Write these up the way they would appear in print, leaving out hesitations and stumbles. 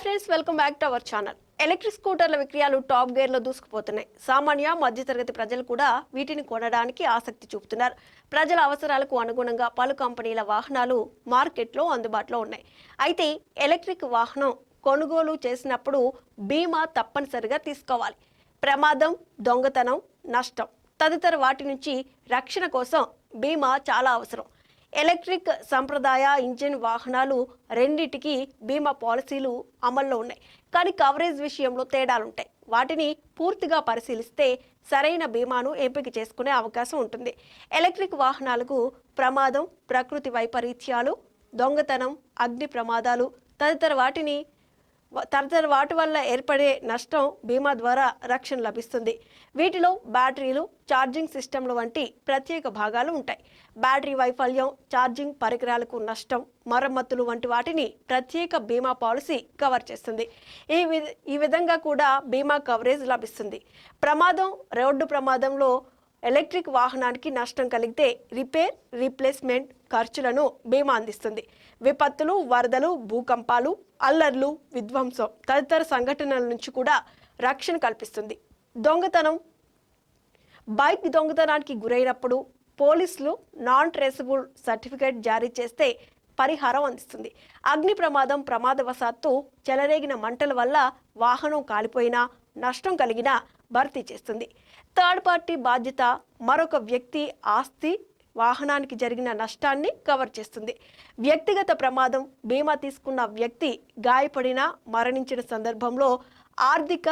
Friends, welcome back to our channel. Electric స్కూటర్ల విక్రయాలు top gear లో దూసుకుపోతున్నాయి. సామాన్య మధ్యతరగతి ప్రజలు కూడా వీటిని కొనడానికి ఆసక్తి చూపుతున్నారు. ప్రజల అవసరాలకు అనుగుణంగా పలు కంపెనీల వాహనాలు మార్కెట్లో అందుబాటులో ఉన్నాయి. అయితే ఎలక్ట్రిక్ వాహనం కొనుగోలు చేసినప్పుడు బీమా తప్పనిసరిగా తీసుకోవాలి. ప్రమాదం, దొంగతనం, నష్టం తదితర వాటి నుంచి రక్షణ కోసం బీమా చాలా అవసరం. ఎలక్ట్రిక్ సంప్రదాయ ఇంజిన్ వాహనాలు రెండిటికి బీమా పాలసీలు అమల్లో ఉన్నాయి. కానీ కవరేజ్ విషయంలో తేడాలుంటాయి. వాటిని పూర్తిగా పరిశీలిస్తే సరైన బీమాను ఎంపిక చేసుకునే అవకాశం ఉంటుంది. ఎలక్ట్రిక్ వాహనాలకు ప్రమాదం, ప్రకృతి వైపరీత్యాలు, దొంగతనం, అగ్ని ప్రమాదాలు తదితర వాటి వల్ల ఏర్పడే నష్టం బీమా ద్వారా రక్షణ లభిస్తుంది. వీటిలో బ్యాటరీలు, ఛార్జింగ్ సిస్టంలు వంటి ప్రత్యేక భాగాలు ఉంటాయి. బ్యాటరీ వైఫల్యం, ఛార్జింగ్ పరికరాలకు నష్టం, మరమ్మతులు వంటి వాటిని ప్రత్యేక బీమా పాలసీ కవర్ చేస్తుంది. ఈ విధంగా కూడా బీమా కవరేజ్ లభిస్తుంది. ప్రమాదం, రోడ్డు ప్రమాదంలో ఎలక్ట్రిక్ వాహనానికి నష్టం కలిగితే రిపేర్, రీప్లేస్మెంట్ ఖర్చులను బీమా అందిస్తుంది. విపత్తులు, వరదలు, భూకంపాలు, అల్లర్లు, విధ్వంసం తదితర సంఘటనల నుంచి కూడా రక్షణ కల్పిస్తుంది. దొంగతనం, బైక్ దొంగతనానికి గురైనప్పుడు పోలీసులు నాన్ ట్రేసబుల్ సర్టిఫికేట్ జారీ చేస్తే పరిహారం అందిస్తుంది. అగ్ని ప్రమాదం, ప్రమాదవశాత్తు చెలరేగిన మంటల వల్ల వాహనం కాలిపోయినా, నష్టం కలిగినా భర్తీ చేస్తుంది. థర్డ్ పార్టీ బాధ్యత, మరొక వ్యక్తి ఆస్తి, వాహనానికి జరిగిన నష్టాన్ని కవర్ చేస్తుంది. వ్యక్తిగత ప్రమాదం, బీమా తీసుకున్న వ్యక్తి గాయపడినా, మరణించిన సందర్భంలో ఆర్థిక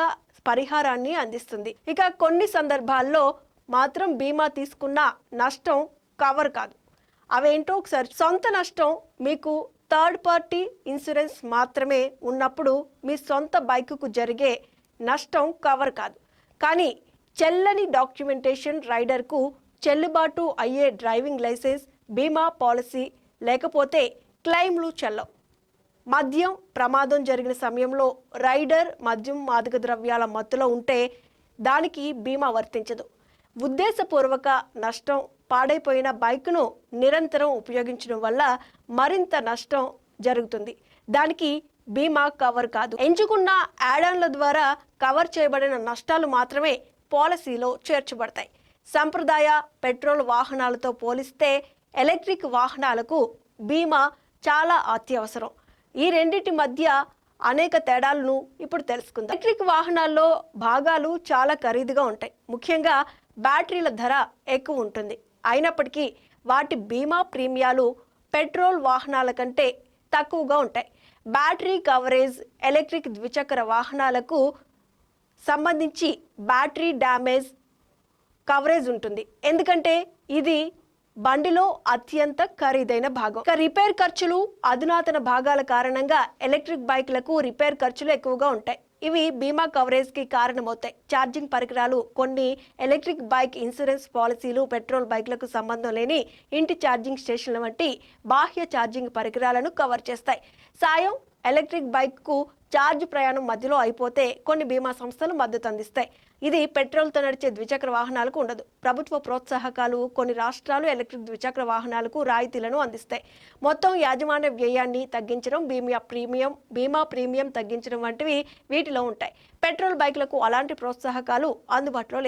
పరిహారాన్ని అందిస్తుంది. ఇక కొన్ని సందర్భాల్లో మాత్రం బీమా తీసుకున్న నష్టం కవర్ కాదు. అవేంటో ఒకసారి. సొంత నష్టం, మీకు థర్డ్ పార్టీ ఇన్సూరెన్స్ మాత్రమే ఉన్నప్పుడు మీ సొంత బైకుకు జరిగే నష్టం కవర్ కాదు. కానీ చెల్లని డాక్యుమెంటేషన్, రైడర్కు చెల్లుబాటు అయ్యే డ్రైవింగ్ లైసెన్స్, బీమా పాలసీ లేకపోతే క్లెయిమ్లు చెల్లవు. మద్యం, ప్రమాదం జరిగిన సమయంలో రైడర్ మద్యం, మాదక ద్రవ్యాల మత్తులో ఉంటే దానికి బీమా వర్తించదు. ఉద్దేశపూర్వక నష్టం, పాడైపోయిన బైక్ను నిరంతరం ఉపయోగించడం వల్ల మరింత నష్టం జరుగుతుంది. దానికి బీమా కవర్ కాదు. ఎంచుకున్న యాడాన్ల ద్వారా కవర్ చేయబడిన నష్టాలు మాత్రమే పాలసీలో చేర్చబడతాయి. సంప్రదాయ పెట్రోల్ వాహనాలతో పోలిస్తే ఎలక్ట్రిక్ వాహనాలకు బీమా చాలా అత్యవసరం. ఈ రెండింటి మధ్య అనేక తేడాలను ఇప్పుడు తెలుసుకుందాం. ఎలక్ట్రిక్ వాహనాల్లో భాగాలు చాలా ఖరీదుగా ఉంటాయి. ముఖ్యంగా బ్యాటరీల ధర ఎక్కువ ఉంటుంది. అయినప్పటికీ వాటి బీమా ప్రీమియాలు పెట్రోల్ వాహనాల కంటే తక్కువగా ఉంటాయి. బ్యాటరీ కవరేజ్, ఎలక్ట్రిక్ ద్విచక్ర వాహనాలకు సంబంధించి బ్యాటరీ డ్యామేజ్ కవరేజ్ ఉంటుంది. ఎందుకంటే ఇది బండిలో అత్యంత ఖరీదైన భాగం. రిపేర్ ఖర్చులు, అధునాతన భాగాల కారణంగా ఎలక్ట్రిక్ బైక్లకు రిపేర్ ఖర్చులు ఎక్కువగా ఉంటాయి. ఇవి బీమా కవరేజ్ కి కారణమవుతాయి. ఛార్జింగ్ పరికరాలు, కొన్ని ఎలక్ట్రిక్ బైక్ ఇన్సూరెన్స్ పాలసీలు పెట్రోల్ బైక్లకు సంబంధం లేని ఇంటి ఛార్జింగ్ స్టేషన్ల వంటి బాహ్య ఛార్జింగ్ పరికరాలను కవర్ చేస్తాయి. సాయం, ఎలక్ట్రిక్ బైక్కు ఛార్జ్ ప్రయాణం మధ్యలో అయిపోతే కొన్ని బీమా సంస్థలు మద్దతు అందిస్తాయి. ఇది పెట్రోల్తో నడిచే ద్విచక్ర వాహనాలకు ఉండదు. ప్రభుత్వ ప్రోత్సాహకాలు, కొన్ని రాష్ట్రాలు ఎలక్ట్రిక్ ద్విచక్ర వాహనాలకు రాయితీలను అందిస్తాయి. మొత్తం యాజమాన్య వ్యయాన్ని తగ్గించడం, బీమా ప్రీమియం తగ్గించడం వంటివి వీటిలో ఉంటాయి. పెట్రోల్ బైక్లకు అలాంటి ప్రోత్సాహకాలు అందుబాటులో లేవు.